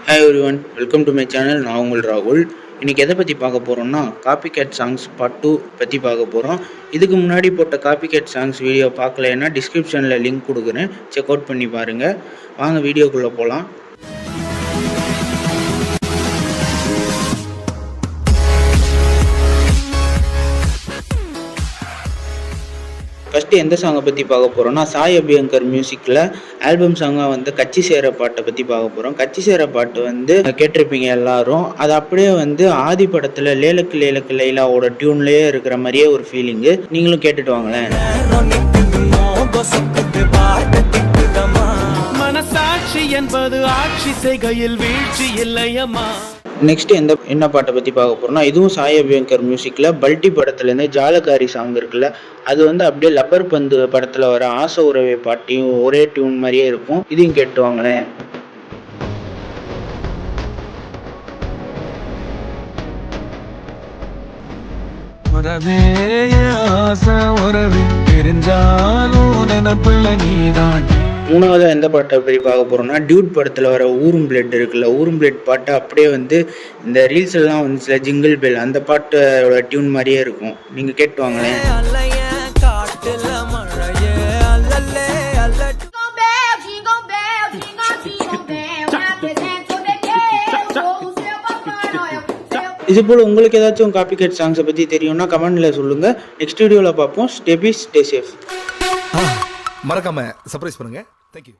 Hi everyone, welcome to my channel. நான் உங்கள் ராகுல். இன்றைக்கி எதை பற்றி பார்க்க போகிறோம்னா காப்பி கேட் சாங்ஸ் பார்ட் 2 பற்றி பார்க்க போகிறோம். இதுக்கு முன்னாடி போட்ட காப்பி கேட் சாங்ஸ் வீடியோ பார்க்கலைன்னா டிஸ்கிரிப்ஷனில் லிங்க் கொடுக்குறேன், செக் அவுட் பண்ணி பாருங்கள். வாங்க வீடியோக்குள்ளே போகலாம். ஃபஸ்ட்டு எந்த சாங்கை பற்றி பார்க்க போகிறோம்னா சாய் அபியங்கர் மியூசிக்கில் ஆல்பம் சாங்காக வந்து கட்சி சேர பாட்டை பற்றி பார்க்க போகிறோம். கட்சி சேர பாட்டு வந்து கேட்டிருப்பீங்க எல்லாரும். அது அப்படியே வந்து ஆதி படத்தில் லேலக்கு லேலக்கு லைலாவோட டியூன்லேயே இருக்கிற மாதிரியே ஒரு ஃபீலிங்கு. நீங்களும் கேட்டுட்டு வாங்களேன். மனசாட்சி என்பது ஆட்சி செய்கையில் வீழ்ச்சி இல்லையம்மா. நெக்ஸ்ட் என்ன பாட்டை பற்றி பார்க்க போகிறோம்னா இதுவும் சாய் அபியங்கர் மியூசிக்கில் பல்டி படத்துலேருந்து ஜாலகாரி சாங் இருக்குல்ல, அது வந்து அப்படியே லப்பர் பந்து படத்தில் வர ஆசை உறவை பாட்டையும் ஒரே டியூன் மாதிரியே இருக்கும். இதையும் கேட்டு வாங்களேன். மூணாவது எந்த பாட்டை பற்றி பார்க்க போகிறோம்னா டியூட் படத்தில் வர ஊரும் பிளட் இருக்குல்ல, ஊரும் பிளட் பாட்டை அப்படியே வந்து இந்த ரீல்ஸ் எல்லாம் வந்துச்சுல ஜிங்கிள் பெல், அந்த பாட்டோட டியூன் மாதிரியே இருக்கும். நீங்கள் கேட்டு வாங்களேன். இது போல் உங்களுக்கு ஏதாச்சும் காப்பி கேட் சாங்ஸை பற்றி தெரியும்னா கமெண்ட்ல சொல்லுங்கள். நெக்ஸ்ட் வீடியோவில் பார்ப்போம். Stay peace, stay safe. மறக்காம சர்ப்ரைஸ் பண்ணுங்க. தேங்க்யூ.